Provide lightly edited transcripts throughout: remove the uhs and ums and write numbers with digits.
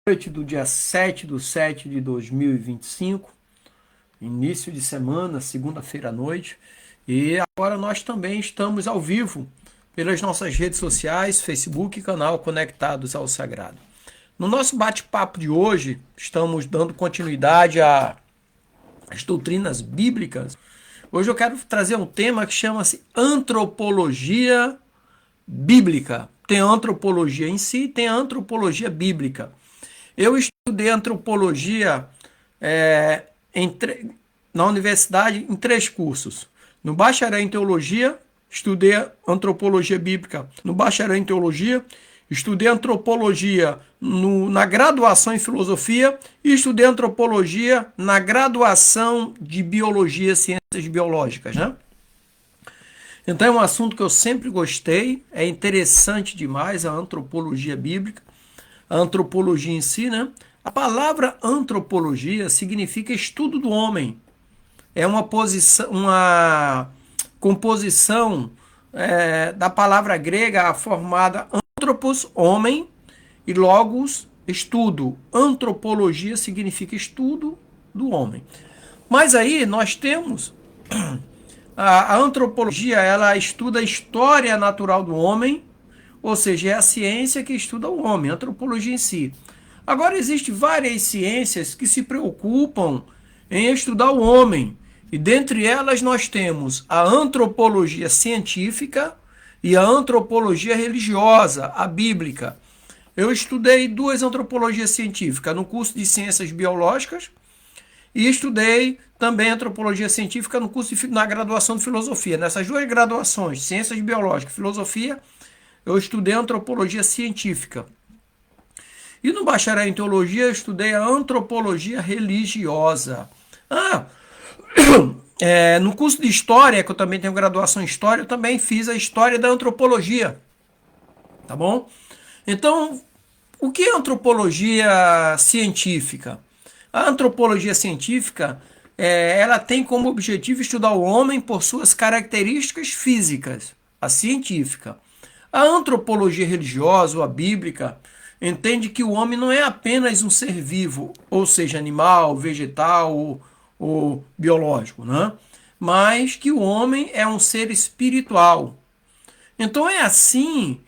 Noite do dia 7 de 2025, início de semana, segunda-feira à noite. E agora nós também estamos ao vivo pelas nossas redes sociais, Facebook e canal Conectados ao Sagrado. No nosso bate-papo de hoje, estamos dando continuidade às doutrinas bíblicas. Hoje eu quero trazer um tema que chama-se antropologia bíblica. Tem a antropologia em si, tem a antropologia bíblica. Eu estudei antropologia na universidade em 3 cursos. No bacharel em teologia, estudei antropologia bíblica. No bacharel em teologia, estudei antropologia na graduação em filosofia e estudei antropologia na graduação de biologia, ciências biológicas, né? Então é um assunto que eu sempre gostei, é interessante demais a antropologia bíblica. A antropologia em si, né? A palavra antropologia significa estudo do homem. É uma composição da palavra grega formada anthropos, homem, e logos, estudo. Antropologia significa estudo do homem. Mas aí nós temos a antropologia, ela estuda a história natural do homem, ou seja, é a ciência que estuda o homem, a antropologia em si. Agora, existem várias ciências que se preocupam em estudar o homem. E dentre elas nós temos a antropologia científica e a antropologia religiosa, a bíblica. Eu estudei 2 antropologias científicas no curso de ciências biológicas e estudei também antropologia científica no curso na graduação de filosofia. Nessas 2 graduações, ciências biológicas e filosofia, eu estudei antropologia científica. E no bacharel em teologia, eu estudei a antropologia religiosa. No curso de história, que eu também tenho graduação em história, eu também fiz a história da antropologia. Tá bom? Então, o que é antropologia científica? A antropologia científica, ela tem como objetivo estudar o homem por suas características físicas, a científica. A antropologia religiosa ou a bíblica entende que o homem não é apenas um ser vivo, ou seja, animal, vegetal ou biológico, né? Mas que o homem é um ser espiritual. Então é assim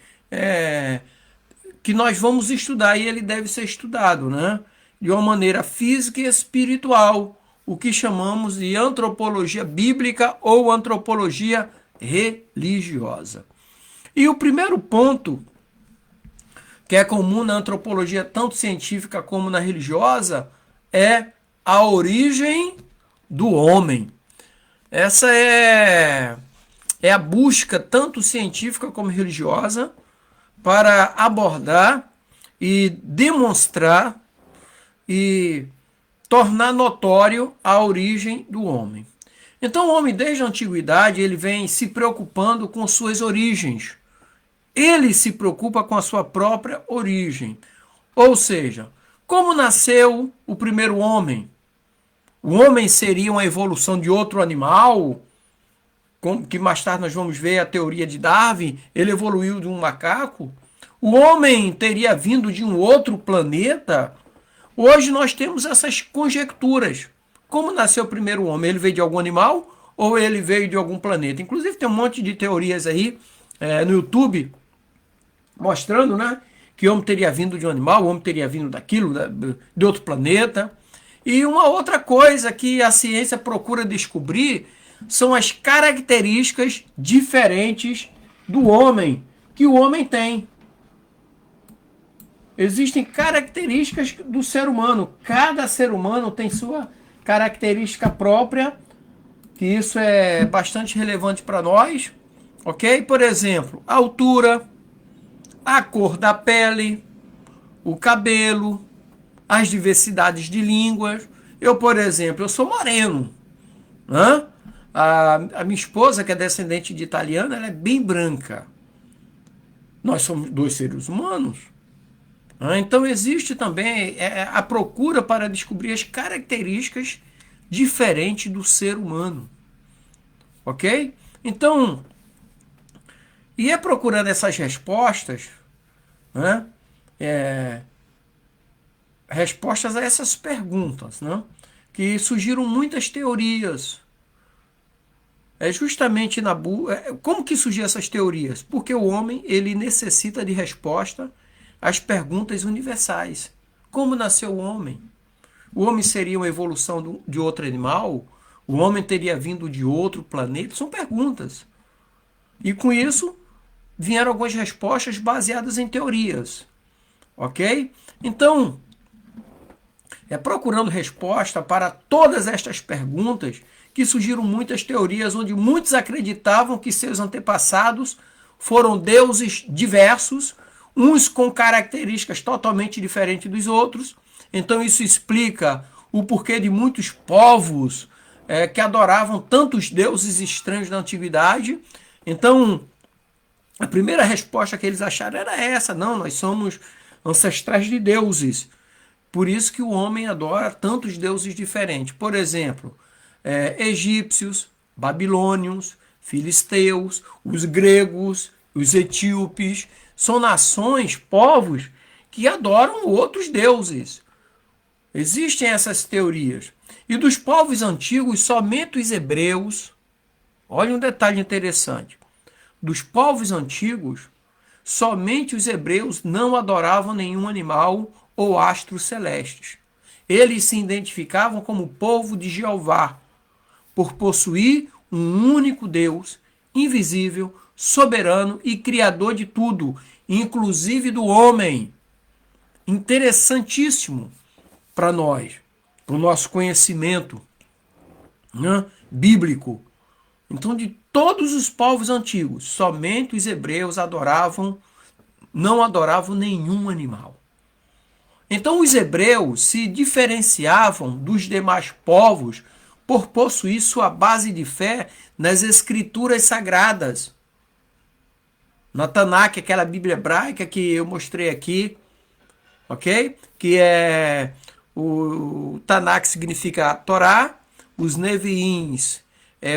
que nós vamos estudar, e ele deve ser estudado, né? De uma maneira física e espiritual, o que chamamos de antropologia bíblica ou antropologia religiosa. E o primeiro ponto, que é comum na antropologia tanto científica como na religiosa, é a origem do homem. Essa é a busca tanto científica como religiosa para abordar e demonstrar e tornar notório a origem do homem. Então o homem desde a antiguidade ele vem se preocupando com suas origens. Ele se preocupa com a sua própria origem. Ou seja, como nasceu o primeiro homem? O homem seria uma evolução de outro animal? Que mais tarde nós vamos ver a teoria de Darwin. Ele evoluiu de um macaco? O homem teria vindo de um outro planeta? Hoje nós temos essas conjecturas. Como nasceu o primeiro homem? Ele veio de algum animal ou ele veio de algum planeta? Inclusive tem um monte de teorias aí no YouTube mostrando, né, que o homem teria vindo de um animal, o homem teria vindo daquilo, de outro planeta. E uma outra coisa que a ciência procura descobrir são as características diferentes do homem, que o homem tem. Existem características do ser humano. Cada ser humano tem sua característica própria, que isso é bastante relevante para nós, ok? Por exemplo, a altura, a cor da pele, o cabelo, as diversidades de línguas. Eu, por exemplo, eu sou moreno, né? A minha esposa, que é descendente de italiano, ela é bem branca. Nós somos 2 seres humanos. Então existe também a procura para descobrir as características diferentes do ser humano. Ok? Então, e é procurando essas respostas, né, respostas a essas perguntas, né? Que surgiram muitas teorias. É justamente como que surgiram essas teorias? Porque o homem ele necessita de resposta às perguntas universais. Como nasceu o homem? O homem seria uma evolução de outro animal? O homem teria vindo de outro planeta? São perguntas. E com isso vieram algumas respostas baseadas em teorias. Ok? Então, procurando resposta para todas estas perguntas que surgiram muitas teorias onde muitos acreditavam que seus antepassados foram deuses diversos, uns com características totalmente diferentes dos outros. Então isso explica o porquê de muitos povos que adoravam tantos deuses estranhos na antiguidade. Então, a primeira resposta que eles acharam era essa: não, nós somos ancestrais de deuses. Por isso que o homem adora tantos deuses diferentes. Por exemplo, egípcios, babilônios, filisteus, os gregos, os etíopes. São nações, povos que adoram outros deuses. Existem essas teorias. E dos povos antigos, somente os hebreus. Olha um detalhe interessante. Dos povos antigos, somente os hebreus não adoravam nenhum animal ou astros celestes. Eles se identificavam como povo de Jeová, por possuir um único Deus, invisível, soberano e criador de tudo, inclusive do homem. Interessantíssimo para nós, para o nosso conhecimento, né, bíblico. Então, de todos os povos antigos, somente os hebreus não adoravam nenhum animal. Então, os hebreus se diferenciavam dos demais povos por possuir sua base de fé nas escrituras sagradas. Na Tanakh, aquela Bíblia hebraica que eu mostrei aqui, ok? Que é o Tanakh significa Torá, os Neviins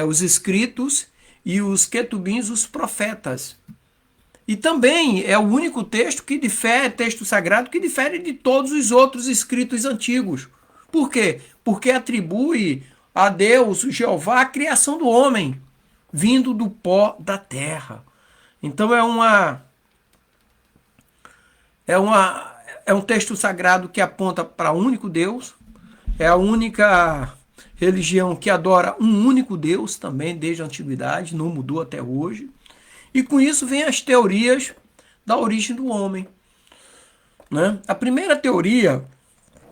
os escritos e os Ketubins os profetas. E também é o único texto que difere, texto sagrado, que difere de todos os outros escritos antigos. Por quê? Porque atribui a Deus, Jeová, a criação do homem, vindo do pó da terra. Então é um texto sagrado que aponta para o único Deus, é a única religião que adora um único Deus também desde a antiguidade, não mudou até hoje. E com isso vem as teorias da origem do homem, né? A primeira teoria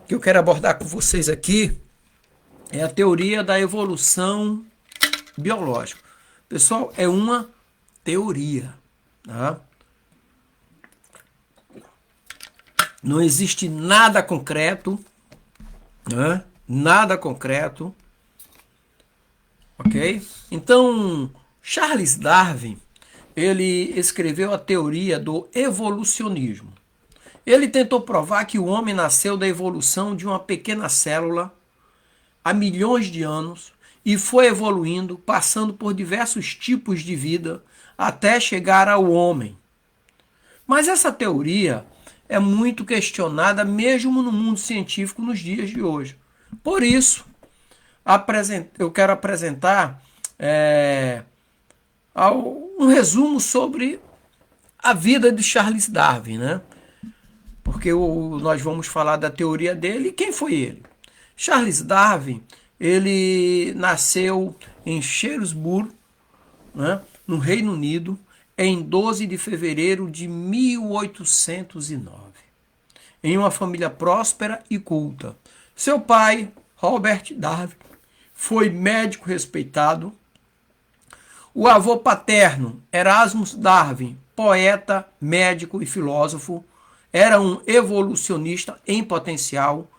que eu quero abordar com vocês aqui é a teoria da evolução biológica. Pessoal, é uma teoria, tá? Não existe nada concreto, né? Nada concreto, ok? Então, Charles Darwin, ele escreveu a teoria do evolucionismo. Ele tentou provar que o homem nasceu da evolução de uma pequena célula há milhões de anos e foi evoluindo, passando por diversos tipos de vida até chegar ao homem. Mas essa teoria é muito questionada mesmo no mundo científico nos dias de hoje. Por isso, eu quero apresentar um resumo sobre a vida de Charles Darwin, né? Porque nós vamos falar da teoria dele e quem foi ele. Charles Darwin, ele nasceu em Shrewsbury, né, no Reino Unido, em 12 de fevereiro de 1809, em uma família próspera e culta. Seu pai, Robert Darwin, foi médico respeitado. O avô paterno, Erasmus Darwin, poeta, médico e filósofo, era um evolucionista em potencial,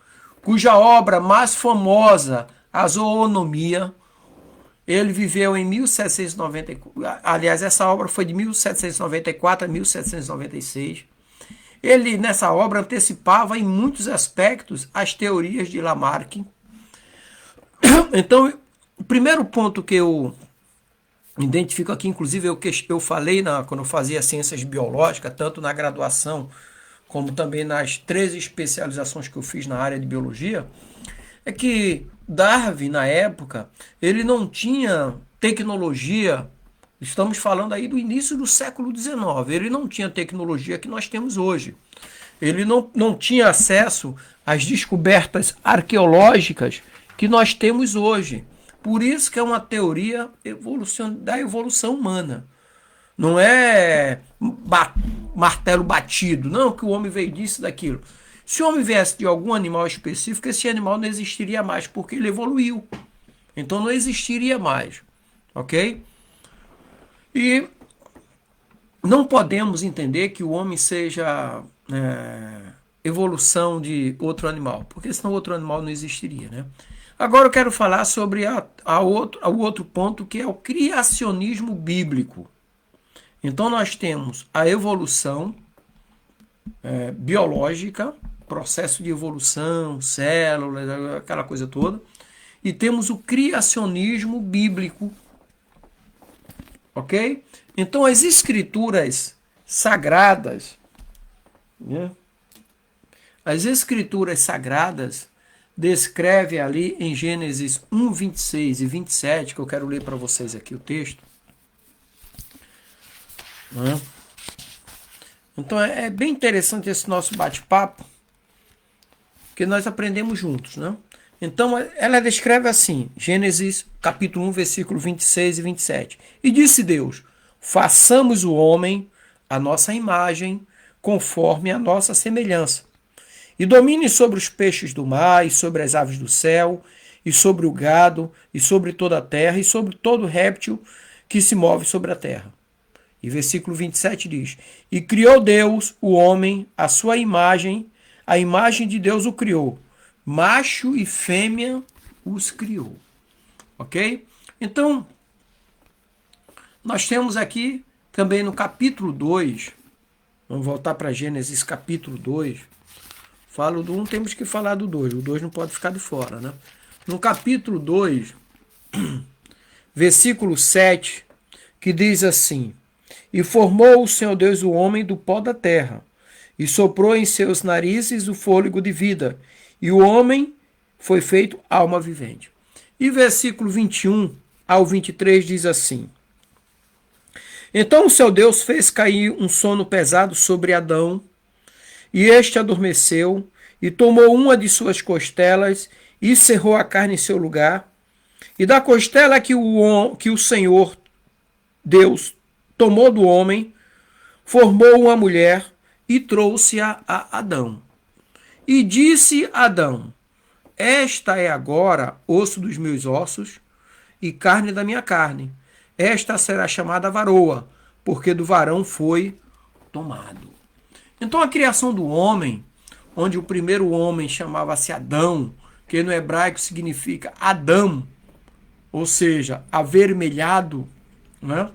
cuja obra mais famosa, a Zoonomia, ele viveu em 1794, aliás, essa obra foi de 1794 a 1796. Ele, nessa obra, antecipava em muitos aspectos as teorias de Lamarck. Então, o primeiro ponto que eu identifico aqui, inclusive eu falei quando eu fazia ciências biológicas, tanto na graduação como também nas 13 especializações que eu fiz na área de biologia, é que Darwin, na época, ele não tinha tecnologia. Estamos falando aí do início do século XIX. Ele não tinha tecnologia que nós temos hoje. Ele não tinha acesso às descobertas arqueológicas que nós temos hoje. Por isso que é uma teoria da evolução humana. Não é martelo batido, não, que o homem veio disso, daquilo. Se o homem viesse de algum animal específico, esse animal não existiria mais, porque ele evoluiu. Então não existiria mais. Ok? E não podemos entender que o homem seja evolução de outro animal, porque senão outro animal não existiria, né? Agora eu quero falar sobre o outro ponto, que é o criacionismo bíblico. Então nós temos a evolução biológica, processo de evolução, células, aquela coisa toda, e temos o criacionismo bíblico, ok? Então as escrituras sagradas, né? As escrituras sagradas descrevem ali em Gênesis 1, 26 e 27, que eu quero ler para vocês aqui o texto. Né? Então é bem interessante esse nosso bate-papo, que nós aprendemos juntos, né? Então ela descreve assim, Gênesis capítulo 1, versículo 26 e 27. E disse Deus: façamos o homem à nossa imagem, conforme a nossa semelhança, e domine sobre os peixes do mar, e sobre as aves do céu, e sobre o gado, e sobre toda a terra, e sobre todo réptil que se move sobre a terra. E versículo 27 diz: e criou Deus o homem à sua imagem, a imagem de Deus o criou, macho e fêmea os criou. Ok? Então, nós temos aqui também no capítulo 2, vamos voltar para Gênesis capítulo 2, falo do 1, temos que falar do 2, o 2 não pode ficar de fora, né? No capítulo 2, versículo 7, que diz assim: e formou o Senhor Deus o homem do pó da terra, e soprou em seus narizes o fôlego de vida, e o homem foi feito alma vivente. E versículo 21 ao 23 diz assim: então o Senhor Deus fez cair um sono pesado sobre Adão, e este adormeceu, e tomou uma de suas costelas, e cerrou a carne em seu lugar, e da costela que o Senhor Deus tomou do homem, formou uma mulher e trouxe-a a Adão. E disse Adão: esta é agora osso dos meus ossos e carne da minha carne. Esta será chamada varoa, porque do varão foi tomado. Então a criação do homem, onde o primeiro homem chamava-se Adão, que no hebraico significa Adão, ou seja, avermelhado, né?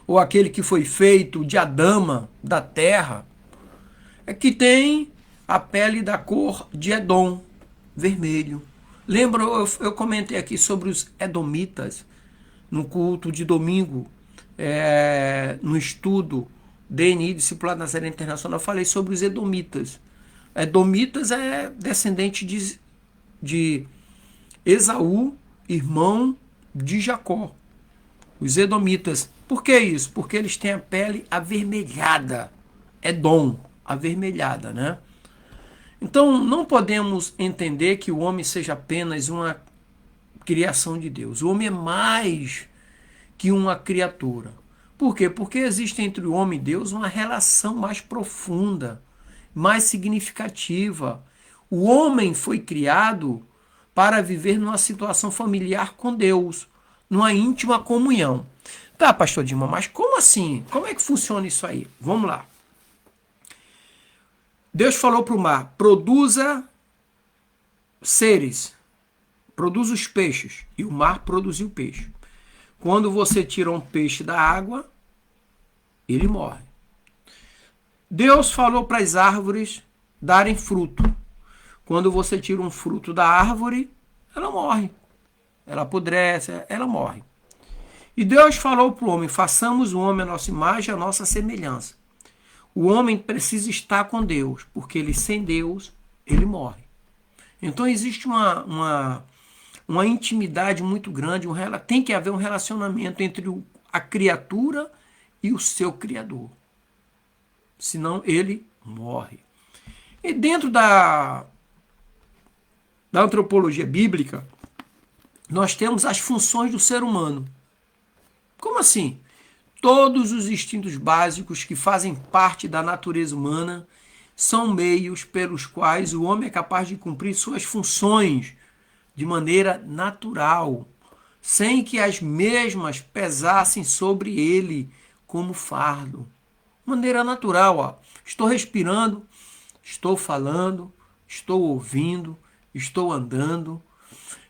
Ou aquele que foi feito de Adama, da terra, é que tem a pele da cor de Edom, vermelho. Lembra, eu comentei aqui sobre os edomitas, no culto de domingo, no estudo DNI, Discipulado Nazareno Internacional, eu falei sobre os edomitas. Edomitas é descendente de Esaú, irmão de Jacó. Os edomitas. Por que isso? Porque eles têm a pele avermelhada. Edom, avermelhada, né? Então, não podemos entender que o homem seja apenas uma criação de Deus. O homem é mais que uma criatura. Por quê? Porque existe entre o homem e Deus uma relação mais profunda, mais significativa. O homem foi criado para viver numa situação familiar com Deus, numa íntima comunhão. Tá, pastor Dilma, mas como assim? Como é que funciona isso aí? Vamos lá. Deus falou para o mar: produza seres, produza os peixes. E o mar produziu peixe. Quando você tira um peixe da água, ele morre. Deus falou para as árvores darem fruto. Quando você tira um fruto da árvore, ela morre. Ela apodrece, ela morre. E Deus falou para o homem: façamos o homem à nossa imagem, à nossa semelhança. o homem precisa estar com Deus, porque ele sem Deus, ele morre. Então existe uma intimidade muito grande, tem que haver um relacionamento entre a criatura e o seu Criador. Senão ele morre. E dentro da antropologia bíblica, nós temos as funções do ser humano. Como assim? Todos os instintos básicos que fazem parte da natureza humana são meios pelos quais o homem é capaz de cumprir suas funções de maneira natural, sem que as mesmas pesassem sobre ele como fardo. Maneira natural, ó. Estou respirando, estou falando, estou ouvindo, estou andando.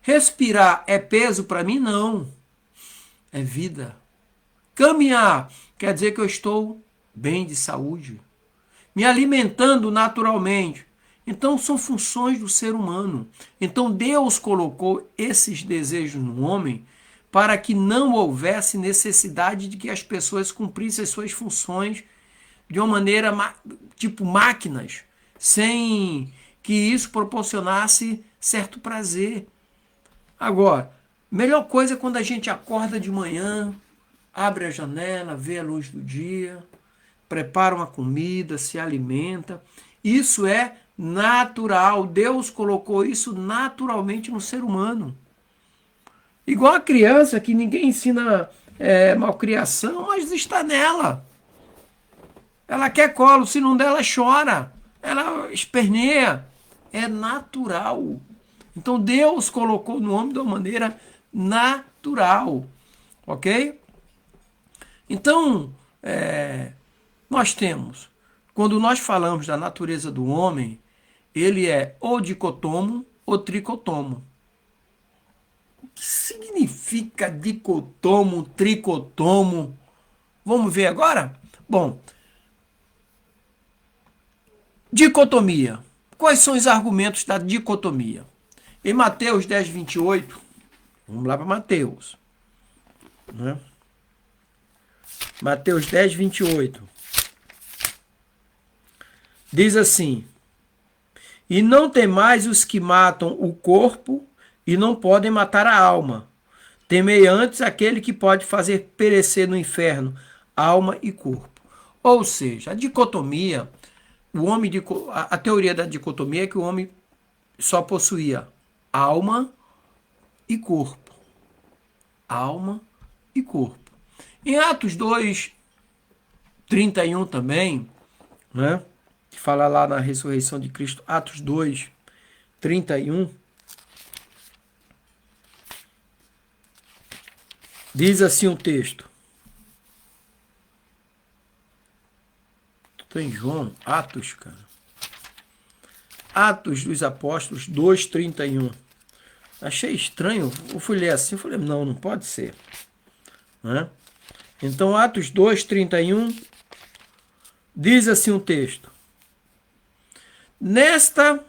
Respirar é peso para mim? Não. É vida. Caminhar quer dizer que eu estou bem de saúde, me alimentando naturalmente. Então são funções do ser humano. Então Deus colocou esses desejos no homem para que não houvesse necessidade de que as pessoas cumprissem as suas funções de uma maneira tipo máquinas, sem que isso proporcionasse certo prazer. Agora, melhor coisa é quando a gente acorda de manhã, abre a janela, vê a luz do dia, prepara uma comida, se alimenta. Isso é natural. Deus colocou isso naturalmente no ser humano. Igual a criança que ninguém ensina malcriação, mas está nela. Ela quer colo, se não der, ela chora. Ela esperneia. É natural. Então Deus colocou no homem de uma maneira natural. Ok? Então, nós temos, quando nós falamos da natureza do homem, ele é ou dicotomo ou tricotomo. O que significa dicotomo, tricotomo? Vamos ver agora? Bom, dicotomia. Quais são os argumentos da dicotomia? Em Mateus 10, 28, vamos lá para Mateus, né? Mateus 10, 28. Diz assim: e não temais os que matam o corpo e não podem matar a alma. Temei antes aquele que pode fazer perecer no inferno alma e corpo. Ou seja, a dicotomia, a teoria da dicotomia é que o homem só possuía alma e corpo. Alma e corpo. Em Atos 2, 31 também, né, que fala lá na ressurreição de Cristo, Atos 2, 31, diz assim o texto. Tem João, Atos, cara. Atos dos Apóstolos 2, 31. Achei estranho, eu fui ler assim, falei, não pode ser. Né? Então, Atos 2, 31, diz assim o texto. Nesta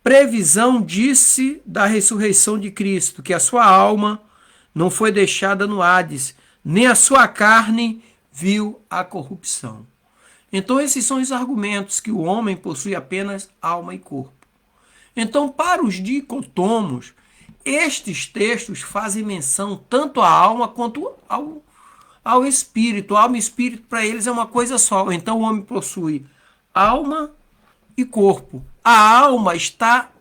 previsão disse da ressurreição de Cristo, que a sua alma não foi deixada no Hades, nem a sua carne viu a corrupção. Então, esses são os argumentos que o homem possui apenas alma e corpo. Então, para os dicotomos, estes textos fazem menção tanto à alma quanto ao espírito. Alma e espírito para eles é uma coisa só. Então, o homem possui alma e corpo. A alma está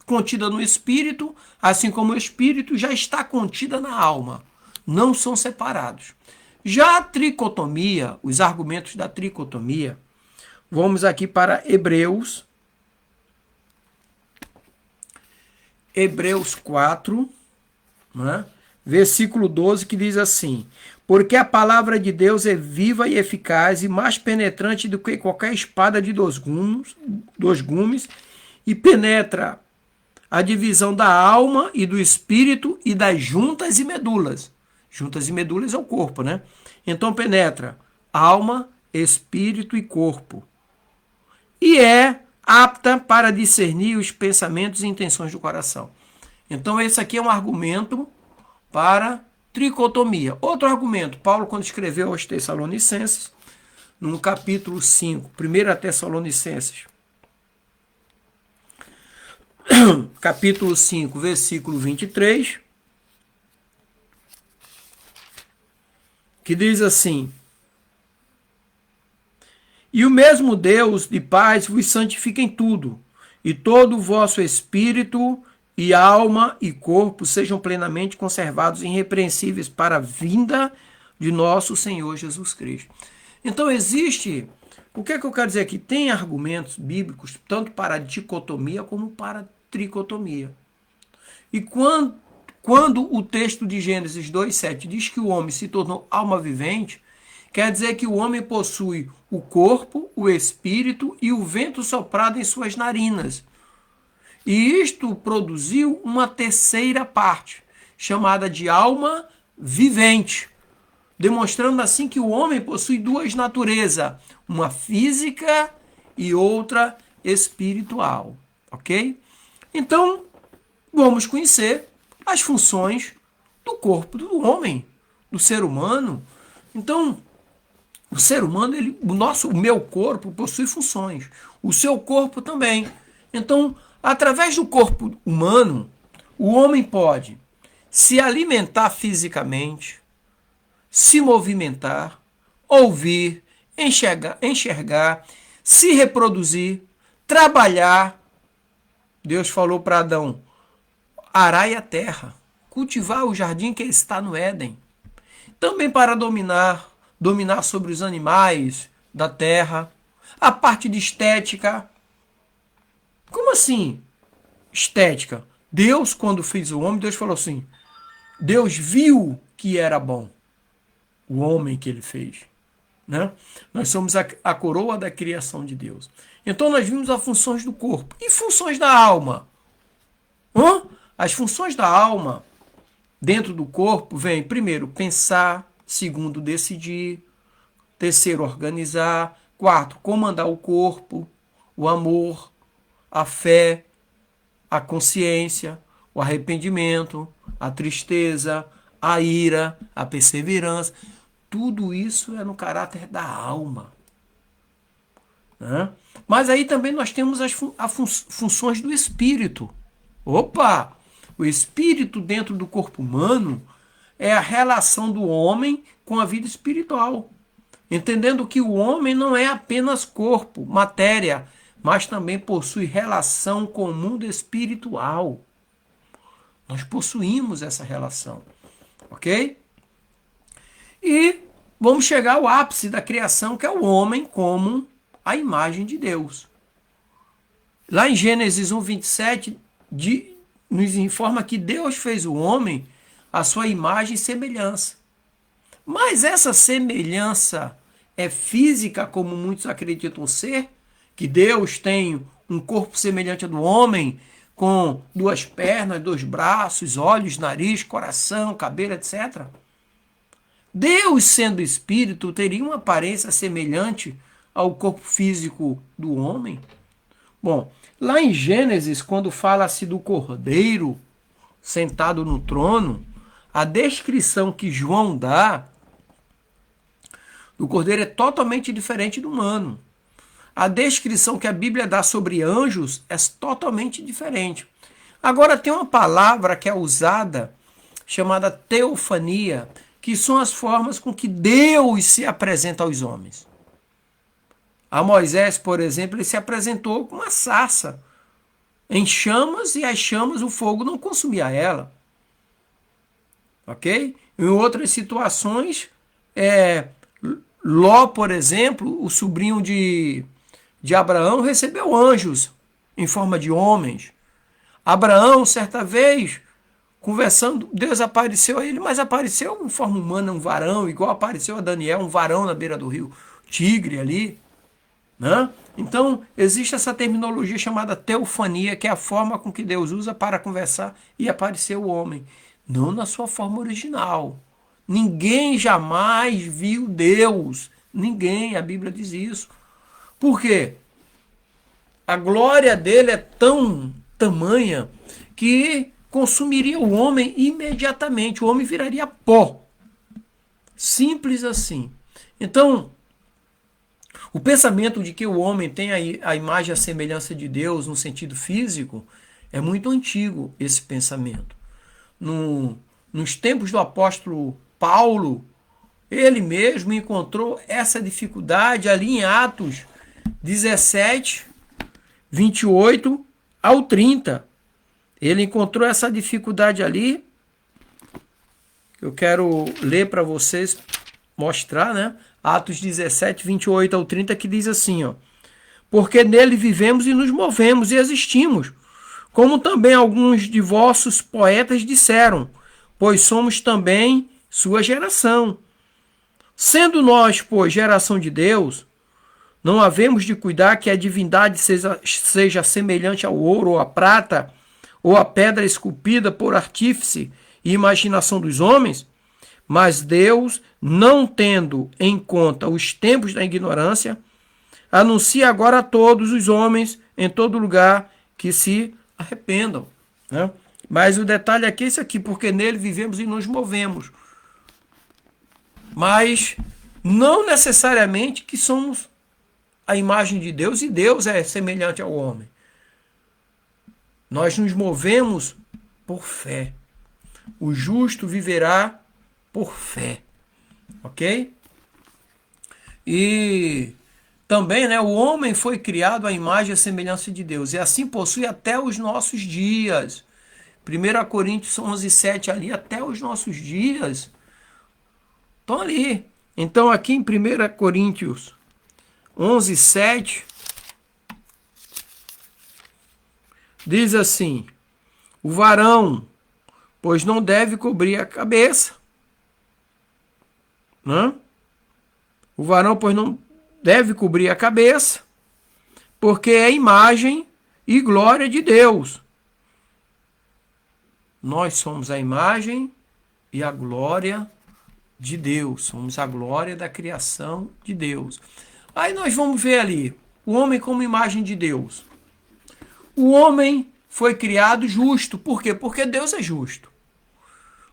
contida no espírito, assim como o espírito já está contida na alma. Não são separados. Já a tricotomia, os argumentos da tricotomia, vamos aqui para Hebreus 4, né? Versículo 12, que diz assim: porque a palavra de Deus é viva e eficaz e mais penetrante do que qualquer espada de dois gumes e penetra a divisão da alma e do espírito e das juntas e medulas. Juntas e medulas é o corpo, né? Então penetra alma, espírito e corpo. E é apta para discernir os pensamentos e intenções do coração. Então esse aqui é um argumento para tricotomia. Outro argumento, Paulo, quando escreveu aos Tessalonicenses, no capítulo 5, 1 Tessalonicenses, capítulo 5, versículo 23, que diz assim: E o mesmo Deus de paz vos santifique em tudo, e todo o vosso espírito e alma e corpo sejam plenamente conservados irrepreensíveis para a vinda de nosso Senhor Jesus Cristo. Então existe, o que é que eu quero dizer aqui? Tem argumentos bíblicos tanto para a dicotomia como para a tricotomia. E quando o texto de Gênesis 2,7 diz que o homem se tornou alma vivente, quer dizer que o homem possui o corpo, o espírito e o vento soprado em suas narinas. E isto produziu uma terceira parte, chamada de alma vivente, demonstrando assim que o homem possui duas naturezas, uma física e outra espiritual, ok? Então, vamos conhecer as funções do corpo do homem, do ser humano. Então, o ser humano, o meu corpo possui funções, o seu corpo também. Então, através do corpo humano, o homem pode se alimentar fisicamente, se movimentar, ouvir, enxergar, se reproduzir, trabalhar. Deus falou para Adão: arai a terra, cultivar o jardim que está no Éden. Também para dominar sobre os animais da terra, a parte de estética. Como assim estética? Deus, quando fez o homem, Deus falou assim: Deus viu que era bom o homem que ele fez. Né? Nós somos a coroa da criação de Deus. Então nós vimos as funções do corpo. E funções da alma? As funções da alma dentro do corpo vêm, primeiro, pensar, segundo, decidir, terceiro, organizar, quarto, comandar o corpo, o amor, a fé, a consciência, o arrependimento, a tristeza, a ira, a perseverança. Tudo isso é no caráter da alma. Né? Mas aí também nós temos as funções do espírito. Opa! O espírito dentro do corpo humano é a relação do homem com a vida espiritual. Entendendo que o homem não é apenas corpo, matéria, mas também possui relação com o mundo espiritual. Nós possuímos essa relação. Ok? E vamos chegar ao ápice da criação, que é o homem como a imagem de Deus. Lá em Gênesis 1:27, nos informa que Deus fez o homem à sua imagem e semelhança. Mas essa semelhança é física, como muitos acreditam ser? Que Deus tem um corpo semelhante ao do homem, com duas pernas, dois braços, olhos, nariz, coração, cabelo, etc. Deus, sendo espírito, teria uma aparência semelhante ao corpo físico do homem? Bom, lá em Gênesis, quando fala-se do cordeiro sentado no trono, a descrição que João dá do cordeiro é totalmente diferente do humano. A descrição que a Bíblia dá sobre anjos é totalmente diferente. Agora, tem uma palavra que é usada, chamada teofania, que são as formas com que Deus se apresenta aos homens. A Moisés, por exemplo, ele se apresentou com uma sarça em chamas, e as chamas, o fogo não consumia ela. Ok? Em outras situações, Ló, por exemplo, o sobrinho de Abraão, recebeu anjos em forma de homens. Abraão, certa vez, conversando, Deus apareceu a ele, mas apareceu em forma humana, um varão, igual apareceu a Daniel, um varão na beira do rio Tigre ali. Né? Então, existe essa terminologia chamada teofania, que é a forma com que Deus usa para conversar e aparecer o homem. Não na sua forma original. Ninguém jamais viu Deus. Ninguém, a Bíblia diz isso. Por quê? A glória dele é tão tamanha que consumiria o homem imediatamente. O homem viraria pó. Simples assim. Então, O pensamento de que o homem tem a imagem e a semelhança de Deus no sentido físico é muito antigo, esse pensamento. Nos tempos do apóstolo Paulo, ele mesmo encontrou essa dificuldade ali em Atos 17, 28 ao 30. Ele encontrou essa dificuldade ali. Eu quero ler para vocês, mostrar, né? Atos 17, 28 ao 30, que diz assim, ó. Porque nele vivemos e nos movemos e existimos, como também alguns de vossos poetas disseram, pois somos também sua geração. Sendo nós, pois, geração de Deus, não havemos de cuidar que a divindade seja semelhante ao ouro ou à prata, ou à pedra esculpida por artífice e imaginação dos homens, mas Deus, não tendo em conta os tempos da ignorância, anuncia agora a todos os homens em todo lugar que se arrependam. Né? Mas o detalhe aqui é isso aqui, porque nele vivemos e nos movemos. Mas não necessariamente que somos a imagem de Deus e Deus é semelhante ao homem. Nós nos movemos por fé. O justo viverá por fé. Ok? E também, né, o homem foi criado à imagem e à semelhança de Deus. E assim possui até os nossos dias. 1 Coríntios 11, 7 ali, até os nossos dias. Estão ali. Então aqui em 1 Coríntios 11, 7, diz assim, o varão, pois não deve cobrir a cabeça. Né? O varão, pois não deve cobrir a cabeça, porque é imagem e glória de Deus. Nós somos a imagem e a glória de Deus. Somos a glória da criação de Deus. Aí nós vamos ver ali, o homem como imagem de Deus. O homem foi criado justo. Por quê? Porque Deus é justo.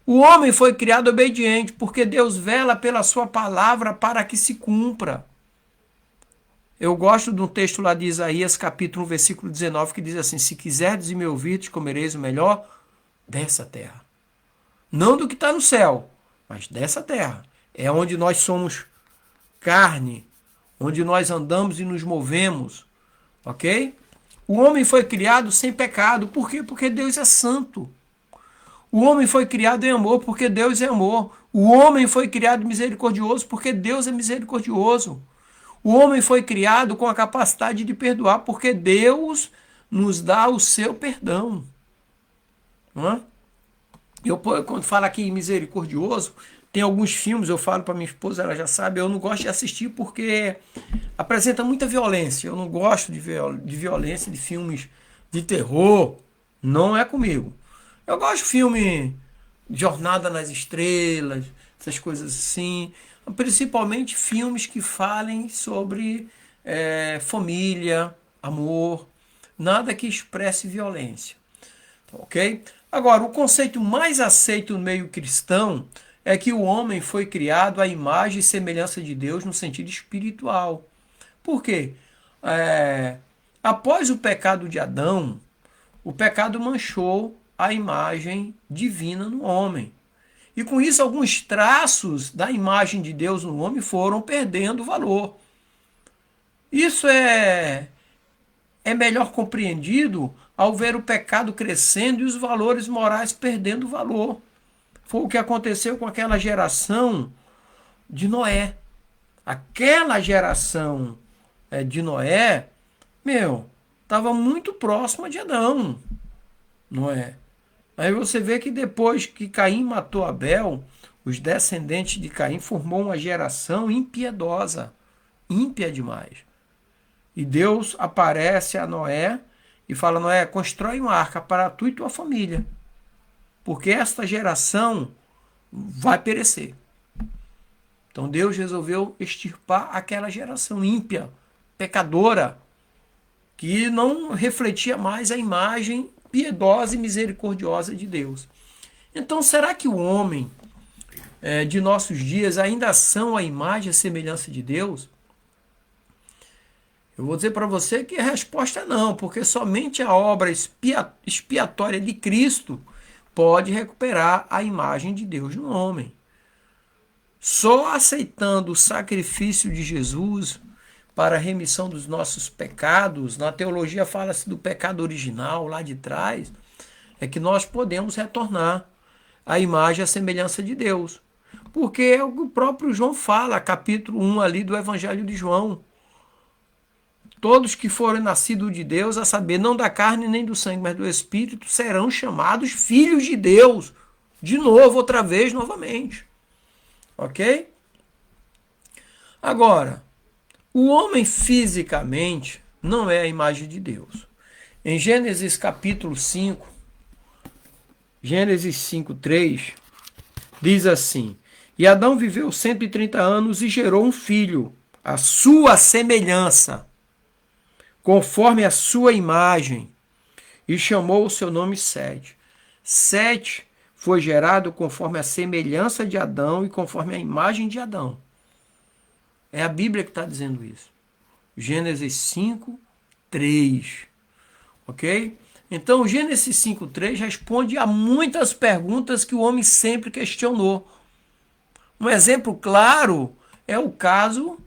O homem foi criado obediente, porque Deus vela pela sua palavra para que se cumpra. Eu gosto de um texto lá de Isaías, capítulo 1, versículo 19, que diz assim, se quiserdes e me ouvirdes, comereis o melhor dessa terra. Não do que está no céu, mas dessa terra. É onde nós somos carne, onde nós andamos e nos movemos, ok? O homem foi criado sem pecado. Por quê? Porque Deus é santo. O homem foi criado em amor, porque Deus é amor. O homem foi criado misericordioso, porque Deus é misericordioso. O homem foi criado com a capacidade de perdoar, porque Deus nos dá o seu perdão. Não é? Eu, quando falo aqui em misericordioso, tem alguns filmes, eu falo para minha esposa, ela já sabe, eu não gosto de assistir porque apresenta muita violência. Eu não gosto de violência, de filmes de terror. Não é comigo. Eu gosto de filme Jornada nas Estrelas, essas coisas assim. Principalmente filmes que falem sobre família, amor. Nada que expresse violência. Ok? Agora, o conceito mais aceito no meio cristão é que o homem foi criado à imagem e semelhança de Deus no sentido espiritual. Por quê? Após o pecado de Adão, o pecado manchou a imagem divina no homem. E com isso, alguns traços da imagem de Deus no homem foram perdendo valor. Isso é melhor compreendido ao ver o pecado crescendo e os valores morais perdendo valor. Foi o que aconteceu com aquela geração de Noé. Aquela geração de Noé, estava muito próxima de Adão, não é? Aí você vê que depois que Caim matou Abel, os descendentes de Caim formou uma geração impiedosa, ímpia demais. E Deus aparece a Noé e fala, Noé, constrói uma arca para tu e tua família, porque esta geração vai perecer. Então Deus resolveu extirpar aquela geração ímpia, pecadora, que não refletia mais a imagem piedosa e misericordiosa de Deus. Então, será que o homem de nossos dias ainda são a imagem e a semelhança de Deus? Eu vou dizer para você que a resposta é não, porque somente a obra expiatória de Cristo pode recuperar a imagem de Deus no homem. Só aceitando o sacrifício de Jesus para a remissão dos nossos pecados, na teologia fala-se do pecado original lá de trás, é que nós podemos retornar à imagem e à semelhança de Deus. Porque é o que o próprio João fala, capítulo 1 ali do Evangelho de João. Todos que forem nascidos de Deus, a saber, não da carne nem do sangue, mas do Espírito, serão chamados filhos de Deus. De novo, outra vez, novamente. Ok? Agora, o homem fisicamente não é a imagem de Deus. Em Gênesis capítulo 5, Gênesis 5:3, diz assim: E Adão viveu 130 anos e gerou um filho, à sua semelhança, conforme a sua imagem, e chamou o seu nome Sete. Sete foi gerado conforme a semelhança de Adão e conforme a imagem de Adão. É a Bíblia que está dizendo isso. Gênesis 5:3. Ok? Então, Gênesis 5:3 responde a muitas perguntas que o homem sempre questionou. Um exemplo claro é o caso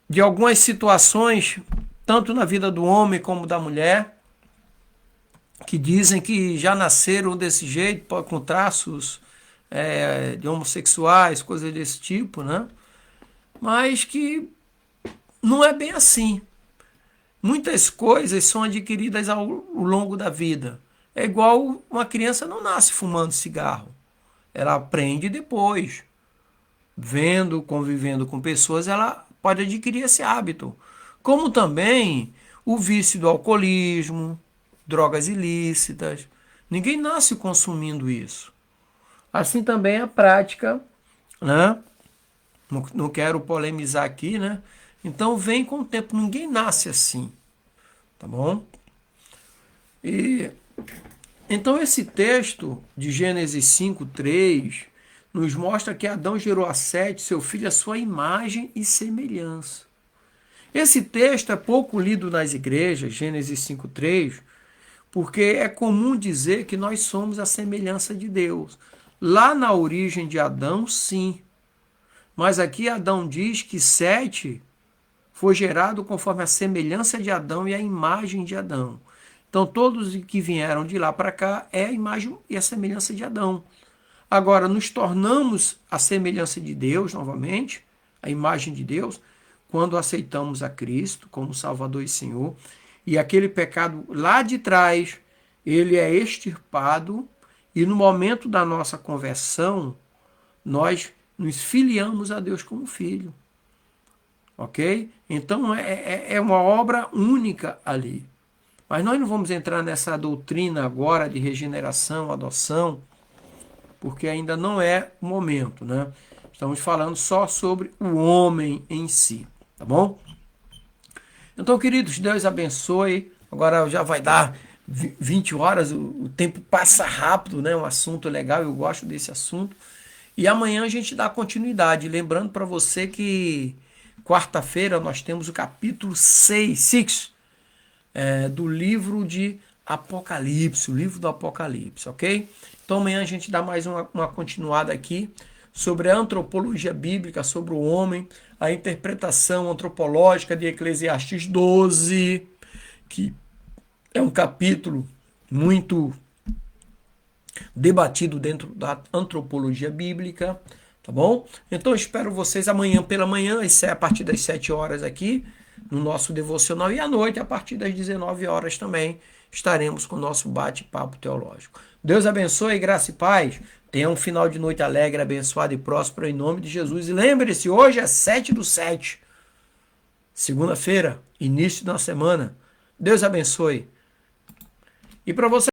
de algumas situações, tanto na vida do homem como da mulher, que dizem que já nasceram desse jeito, com traços de homossexuais, coisas desse tipo, né? Mas que não é bem assim. Muitas coisas são adquiridas ao longo da vida. É igual uma criança não nasce fumando cigarro. Ela aprende depois. Vendo, convivendo com pessoas, ela pode adquirir esse hábito. Como também o vício do alcoolismo, drogas ilícitas. Ninguém nasce consumindo isso. Assim também a prática, né? Não quero polemizar aqui, né? Então vem com o tempo, ninguém nasce assim, tá bom? E então esse texto de Gênesis 5:3 nos mostra que Adão gerou a Sete, seu filho, a sua imagem e semelhança. Esse texto é pouco lido nas igrejas, Gênesis 5:3, porque é comum dizer que nós somos a semelhança de Deus. Lá na origem de Adão, sim. Mas aqui Adão diz que Sete foi gerado conforme a semelhança de Adão e a imagem de Adão. Então, todos que vieram de lá para cá é a imagem e a semelhança de Adão. Agora, nos tornamos a semelhança de Deus, novamente, a imagem de Deus, quando aceitamos a Cristo como Salvador e Senhor. E aquele pecado lá de trás, ele é extirpado, e no momento da nossa conversão, nós nos filiamos a Deus como filho. Ok? Então é uma obra única ali. Mas nós não vamos entrar nessa doutrina agora de regeneração, adoção, porque ainda não é o momento, né? Estamos falando só sobre o homem em si, tá bom? Então, queridos, Deus abençoe. Agora já vai dar 20 horas, o tempo passa rápido, né? Um assunto legal, eu gosto desse assunto. E amanhã a gente dá continuidade. Lembrando para você que quarta-feira nós temos o capítulo 6 do livro de Apocalipse, o livro do Apocalipse, ok? Então amanhã a gente dá mais uma continuada aqui sobre a antropologia bíblica, sobre o homem, a interpretação antropológica de Eclesiastes 12, que é um capítulo muito debatido dentro da antropologia bíblica, tá bom? Então espero vocês amanhã pela manhã, isso é a partir das 7 horas aqui, no nosso devocional, e à noite, a partir das 19 horas também, estaremos com o nosso bate-papo teológico. Deus abençoe, graça e paz. Tenha um final de noite alegre, abençoado e próspero em nome de Jesus. E lembre-se, hoje é 7/7, segunda-feira, início da semana. Deus abençoe. E para você